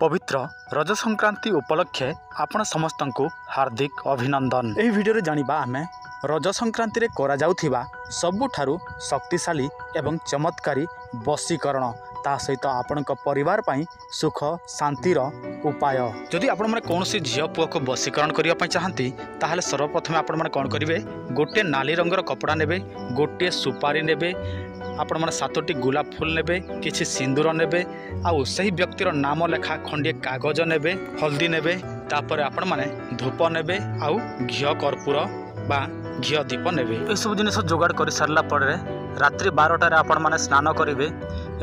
पवित्र रज संक्रांति उपलक्षे आपण समस्त को हार्दिक अभिनंदन। यह वीडियो जानिबा आमे रज संक्रांति रे करा जाउथिबा सबुठारु शक्तिशाली एवं चमत्कारी वशीकरण ता सहित आपण परिवार पाई सुख शांतिर उपाय। जदि आपण माने कोनोसी झियो पुओ को वशीकरण करिया पई चाहंती ताहले सर्वप्रथम आपण माने कोन करिवे, गोटे नाली रंगर कपड़ा नेबे, गोटे सुपारी नेबे, आपण माने 7टी गुलाब फूल नेबे, किछि सिंदूर नेबे, आउ सही व्यक्तिर नाम लेखा खंडिए कागज नेबे, हल्दी नेबे, तापर आपण माने धूप नेबे, आउ घियो कर्पूर बा घियो दीप नेबे। ए सब जिनिस जोगाड़ कर सारला परे रात्रि 12टारे आपण माने स्नान करिवे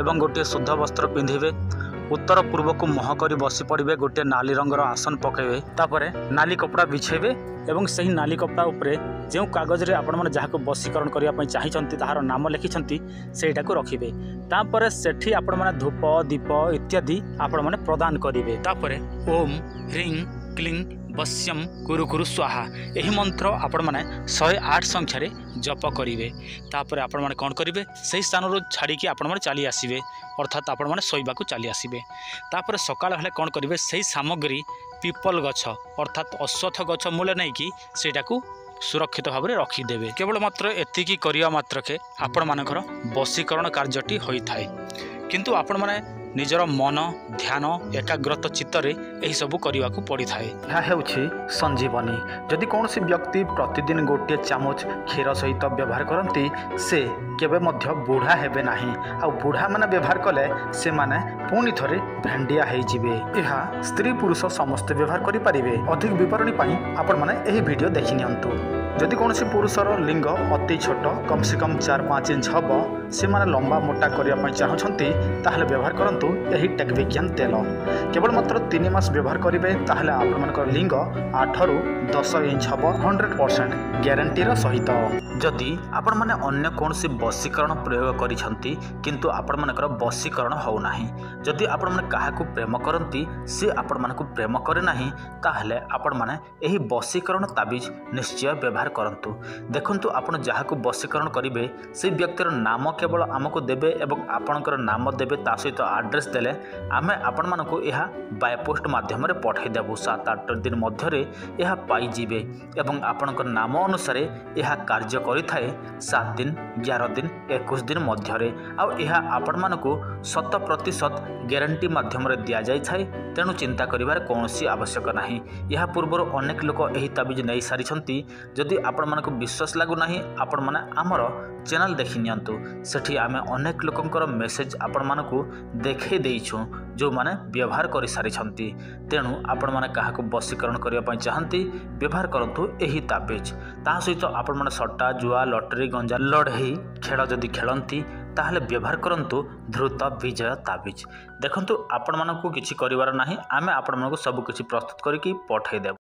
एवं गोटे शुद्ध वस्त्र पिंधिबे, उत्तर पूर्व को मुह कर बसी पड़े, गोटे नाली रंगर आसन पकेबे, तापरे नाली कपड़ा बिछेबे एवं सही नाली कपड़ा उपरे जो कागज रे आपण माने जाहाको वशीकरण करिया पई चाहिचंती ताहार नाम लिखिछंती सेटा को रखिबे। तापरे सेठी आपण माने धूप दीप इत्यादि आपण माने प्रदान करिवे। तापरे ओम ह्रीं क्लीं वश्यम कुरु कुरु स्वाहा यही मंत्र आपण माने 108 संख्यारे जप करिवे। तापरे आपण माने कोन करिवे, सही स्थान रो छाड़ी कि आपण माने चली आसीबे, अर्थात आपण माने सोइबा को चली आसीबे। तापरे सकाळ हेले कोन करिवे, सही सामग्री पीपल गछ अर्थात अश्वत्थ गछ मूले नहीं कि सेटा को सुरक्षित भाव में रखिदेवे। केवल मात्र एतिकी करिया मात्रके आपण मानकर वशीकरण कार्यटी होई थाए, किंतु आपण माने निजर मन ध्यान एकाग्रत चित्तरे यही सबू करने को पड़ी थाए। यह हेउछि संजीवनी। जदि कौन व्यक्ति प्रतिदिन गोटे चामच क्षीर सहित व्यवहार करती से केबे मध्य बुढ़ा हेबे नाही, आ बुढ़ा माने व्यवहार कले से माने पुणी थरे भेंडिया हो जिवे। यह स्त्री पुरुष समस्त व्यवहार करि परिबे। अधिक विवरणी पाई आपण माने एही वीडियो देखि नियंतु। जदि कौन पुरुषर लिंग अति छोट कम से कम 4-5 इंच हम से माने लंबा मोटा करने चाहते ताहले व्यवहार करंतु यही टेक्विकियन तेल। केवल मात्र 3 मास व्यवहार करेंगे ताहले आपन लिंग 8 ରୁ 10 इंच हम 100% ग्यारंटीर सहित। जदि आपण माने अन्य कौन वशीकरण प्रयोग करिसंती किंतु आपण मानकर वशीकरण हो नाही, जदि आपण माने काहाकू प्रेम करंती से आपण मानकू प्रेम करे नाही ताहले आपण माने एही वशीकरण ताबिज निश्चय व्यवहार करंतु। देखंतु आपण जहाकू वशीकरण करिवे से व्यक्तिर नाम केवल आमको देबे एवं आपणकर नाम देबे, ता सहित एड्रेस देले आमे आपण मानकू यह बाय पोस्ट माध्यम रे पठाई देबु। 7-8 दिन मध्यरे यह पाई जिवे एवं आपणकर नाम अनुसार यह कार्य करि थाए 7 दिन 11 दिन 21 दिन मध्यरे। आ यह आपण मानकू 100% ग्यारंटी माध्यम रे दिया जाय थाए, तेणु चिंता करिवार कोनोसी आवश्यक नाही। यह पूर्व अनेक लोक एही ताबिज नै सारिछंती। जदि आपण मानकू विश्वास लागु नाही आपण माने हमर चैनल देखि नियंतु, सेठी आमे अनेक लोकंकर मेसेज आपण मानकू देखै देइछु जो माने व्यवहार करि सारिछंती। तेणु आपण माने काहाकू वशीकरण करिया पई चाहंती व्यवहार करंतु एही ताबिज। ता सहित आपण माने सट्टा जुआ लॉटरी गंजा लड़ई खेल जदि खेलंती ताहले व्यवहार करंतु ध्रुत विजय ताबिज। देखंतु आपण मानकू किछि करिवार नाही, आमे आपण मानकू सब किछि प्रस्तुत करिकि पठाई देब।